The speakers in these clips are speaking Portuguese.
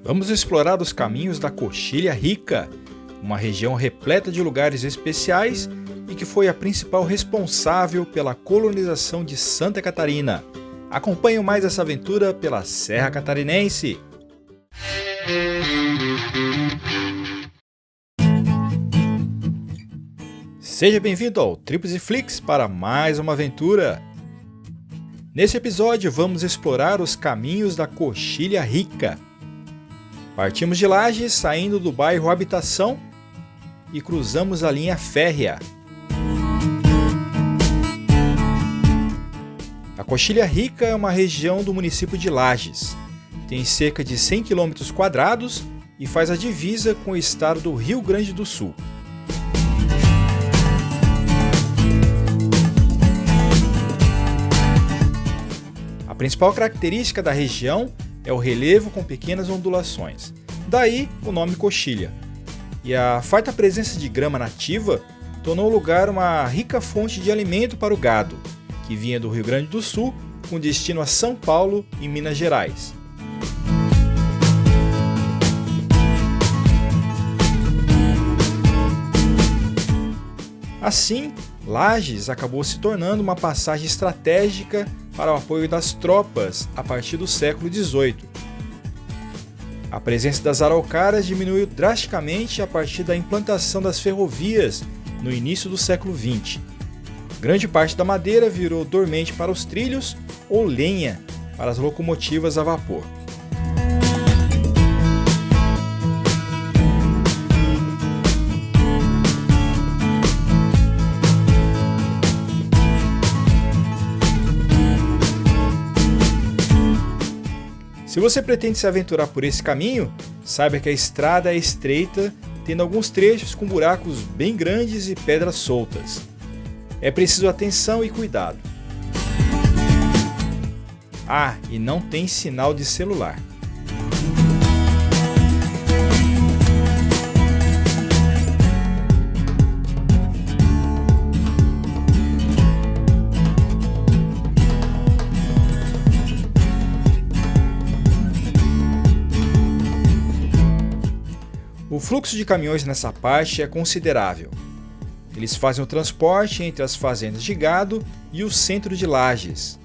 Vamos explorar os caminhos da Coxilha Rica, uma região repleta de lugares especiais e que foi a principal responsável pela colonização de Santa Catarina. Acompanhe mais essa aventura pela Serra Catarinense. Seja bem-vindo ao Trips e Flix para mais uma aventura. Nesse episódio vamos explorar os caminhos da Coxilha Rica. Partimos de Lages, saindo do bairro Habitação e cruzamos a linha férrea. A Coxilha Rica é uma região do município de Lages. Tem cerca de 100 km² e faz a divisa com o estado do Rio Grande do Sul. A principal característica da região é o relevo com pequenas ondulações, daí o nome Coxilha. E a farta presença de grama nativa tornou o lugar uma rica fonte de alimento para o gado, que vinha do Rio Grande do Sul com destino a São Paulo e Minas Gerais. Assim, Lages acabou se tornando uma passagem estratégica para o apoio das tropas a partir do século XVIII. A presença das araucárias diminuiu drasticamente a partir da implantação das ferrovias no início do século XX. Grande parte da madeira virou dormente para os trilhos ou lenha para as locomotivas a vapor. Se você pretende se aventurar por esse caminho, saiba que a estrada é estreita, tendo alguns trechos com buracos bem grandes e pedras soltas. É preciso atenção e cuidado. Ah, e não tem sinal de celular. O fluxo de caminhões nessa parte é considerável. Eles fazem o transporte entre as fazendas de gado e o centro de Lages.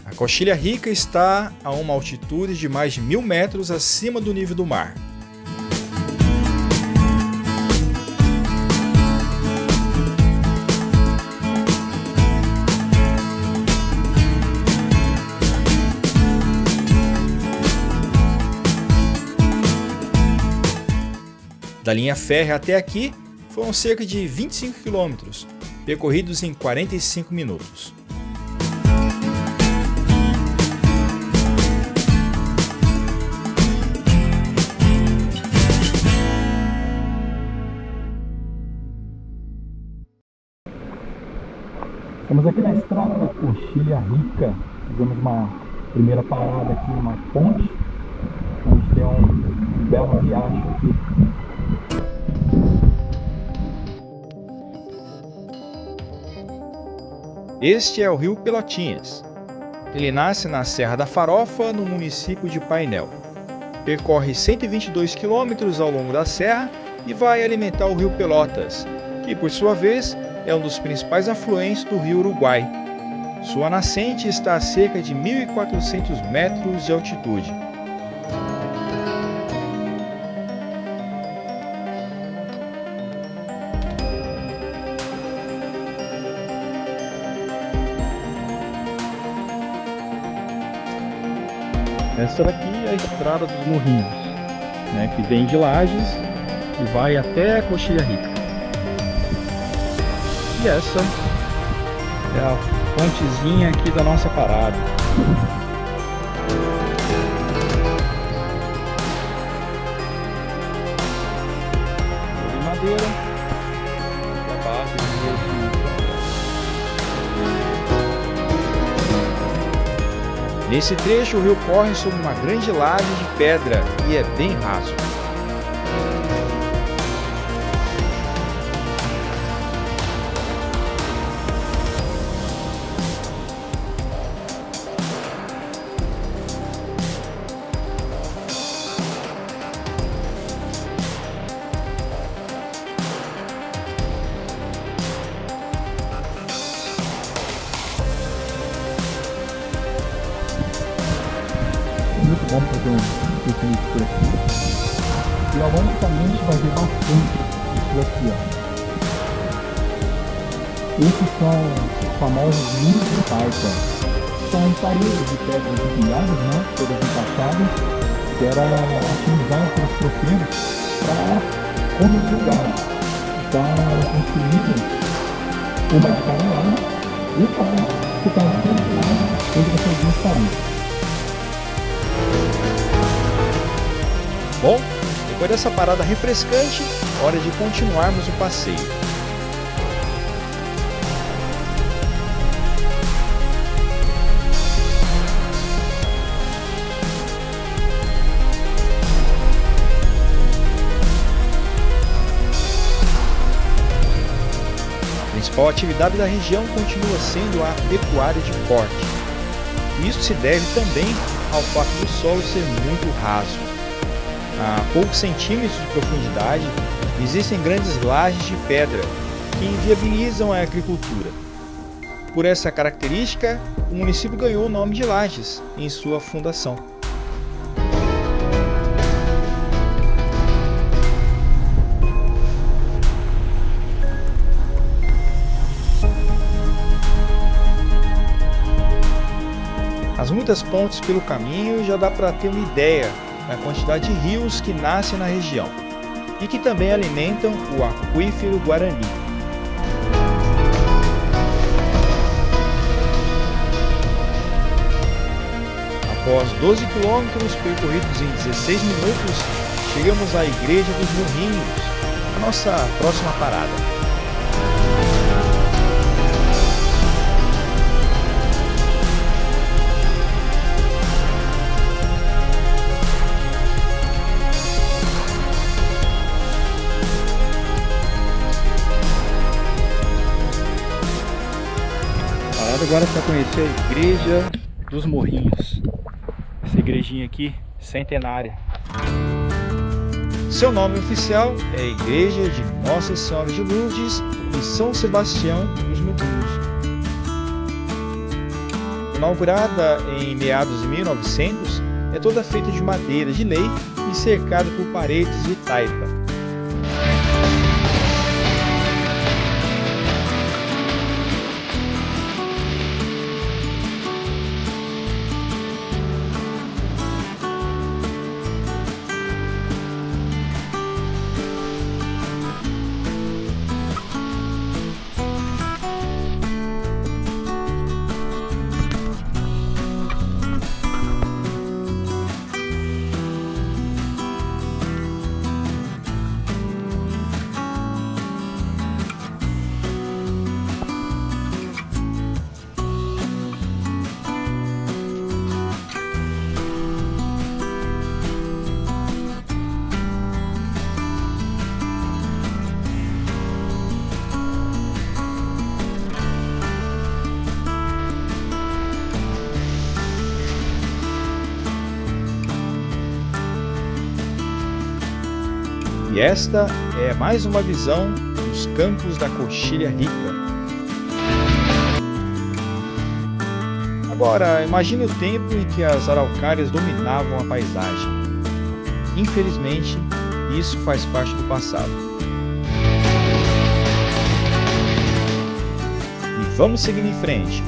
A Coxilha Rica está a uma altitude de mais de 1.000 metros acima do nível do mar. Da linha férrea até aqui foram cerca de 25 km, percorridos em 45 minutos. Estamos aqui na estrada da Coxilha Rica. Fizemos uma primeira parada aqui numa ponte, onde tem um belo riacho aqui. Este é o Rio Pelotinhas. Ele nasce na Serra da Farofa, no município de Painel. Percorre 122 km ao longo da serra e vai alimentar o Rio Pelotas, que por sua vez é um dos principais afluentes do Rio Uruguai. Sua nascente está a cerca de 1.400 metros de altitude. Essa daqui é a estrada dos Morrinhos, que vem de Lages e vai até a Coxilha Rica. E essa é a pontezinha aqui da nossa parada. De madeira, a base de Nesse trecho, o rio corre sobre uma grande laje de pedra e é bem raso. Muito bom fazer um piquenique por aqui. E ao longo do caminho a gente vai ver bastante isso aqui, ó. Esses são os famosos muros de taipa. São paredes de pedras empilhadas, né, todas encaixadas, que era utilizado pelos tropeiros para construir gado. Então eram construídas uma de cada lado e o carro ficava do outro lado onde você viu os caminhos. Bom, depois dessa parada refrescante, hora de continuarmos o passeio. A principal atividade da região continua sendo a pecuária de corte. Isso se deve também ao fato do solo ser muito raso. A poucos centímetros de profundidade, existem grandes lajes de pedra que inviabilizam a agricultura. Por essa característica, o município ganhou o nome de Lages em sua fundação. As muitas pontes pelo caminho já dá para ter uma ideia da quantidade de rios que nascem na região e que também alimentam o aquífero Guarani. Após 12 quilômetros percorridos em 16 minutos, chegamos à Igreja dos Morrinhos, a nossa próxima parada. Agora para conhecer a Igreja dos Morrinhos, essa igrejinha aqui centenária. Seu nome oficial é Igreja de Nossa Senhora de Lourdes e São Sebastião dos Morrinhos. Inaugurada em meados de 1900, é toda feita de madeira de lei e cercada por paredes de taipa. E esta é mais uma visão dos campos da Coxilha Rica. Agora, imagine o tempo em que as araucárias dominavam a paisagem. Infelizmente, isso faz parte do passado. E vamos seguir em frente.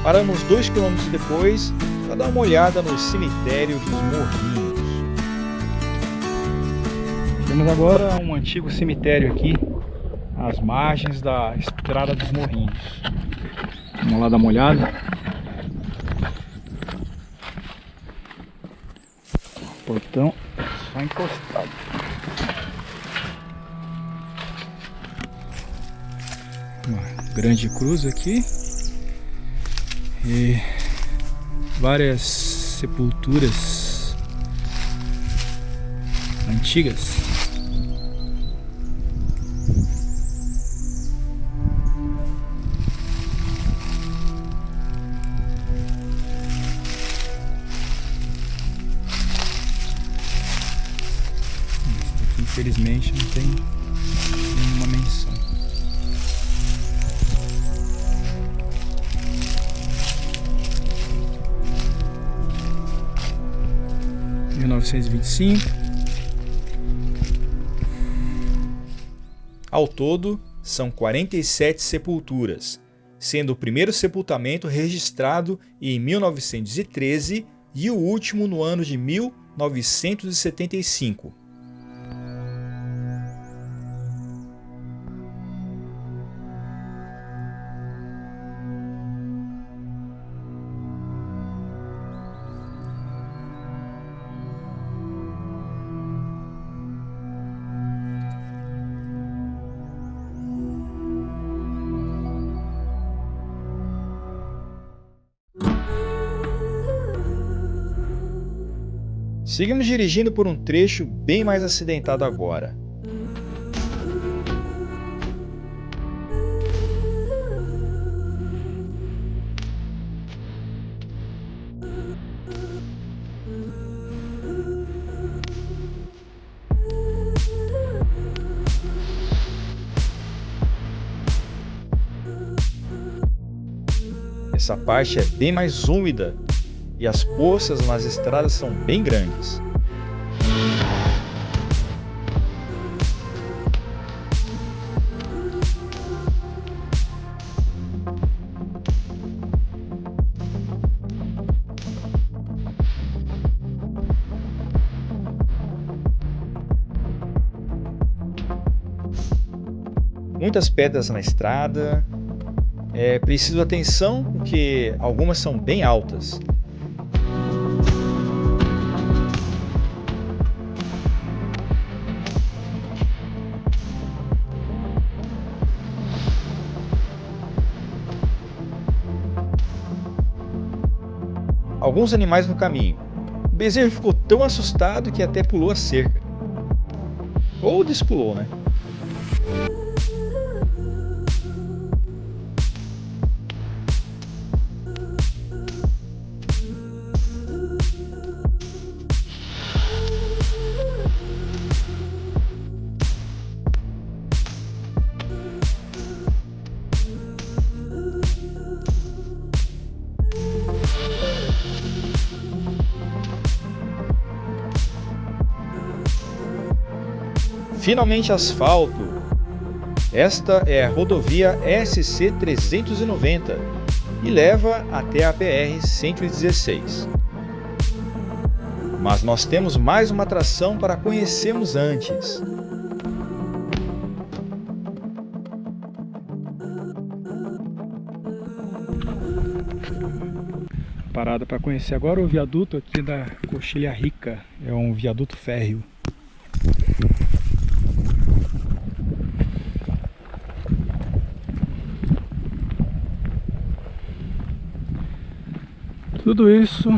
Paramos 2 km depois para dar uma olhada no cemitério dos Morrinhos. Temos agora um antigo cemitério aqui, às margens da Estrada dos Morrinhos. Vamos lá dar uma olhada. portão é só encostado. Uma grande cruz aqui e várias sepulturas antigas. Infelizmente não tem nenhuma menção. Em 1925. Ao todo, são 47 sepulturas, sendo o primeiro sepultamento registrado em 1913 e o último no ano de 1975. Seguimos dirigindo por um trecho bem mais acidentado agora. Essa parte é bem mais úmida e as poças nas estradas são bem grandes. Muitas pedras na estrada. É preciso atenção porque algumas são bem altas. Alguns animais no caminho. O bezerro ficou tão assustado que até pulou a cerca. Ou despulou, né? Finalmente asfalto. Esta é a rodovia SC 390 e leva até a BR 116. Mas nós temos mais uma atração para conhecermos antes. Parada para conhecer agora o viaduto aqui da Coxilha Rica. É um viaduto férreo. Tudo isso,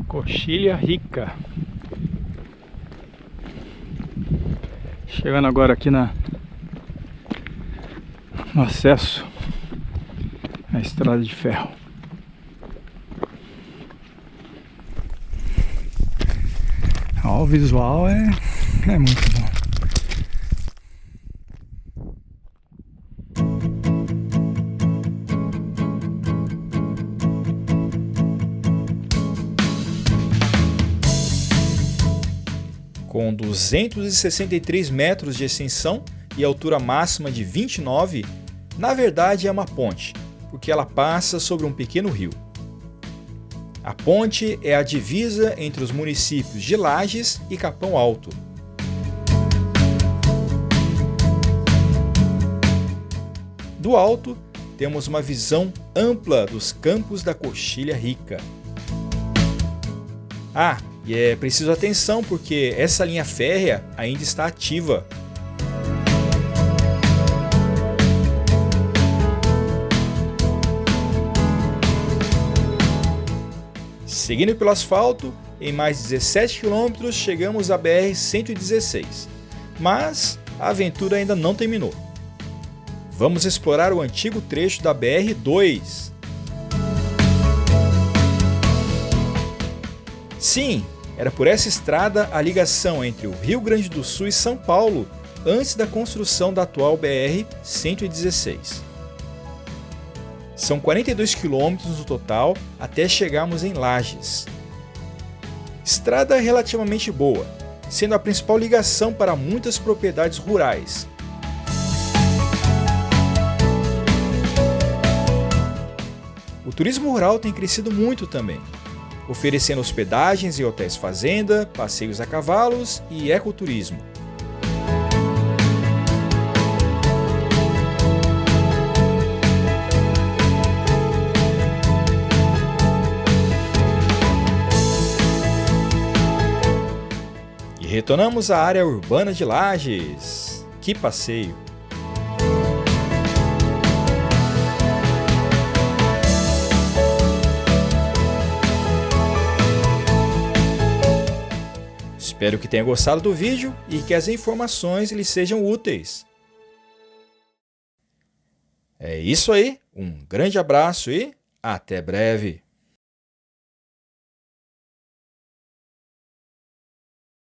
Coxilha Rica. Chegando agora aqui no acesso à estrada de ferro. Ó, o visual é muito bom. Com 263 metros de extensão e altura máxima de 29, na verdade é uma ponte, porque ela passa sobre um pequeno rio. A ponte é a divisa entre os municípios de Lages e Capão Alto. Do alto, temos uma visão ampla dos campos da Coxilha Rica. Ah, E é preciso atenção porque essa linha férrea ainda está ativa. Seguindo pelo asfalto, em mais 17 km chegamos à BR-116, mas a aventura ainda não terminou. Vamos explorar o antigo trecho da BR-2. Sim, era por essa estrada a ligação entre o Rio Grande do Sul e São Paulo, antes da construção da atual BR-116. São 42 quilômetros no total até chegarmos em Lages. Estrada relativamente boa, sendo a principal ligação para muitas propriedades rurais. O turismo rural tem crescido muito também, oferecendo hospedagens em hotéis fazenda, passeios a cavalos e ecoturismo. E retornamos à área urbana de Lages. Que passeio! Espero que tenha gostado do vídeo e que as informações lhe sejam úteis. É isso aí, um grande abraço e até breve!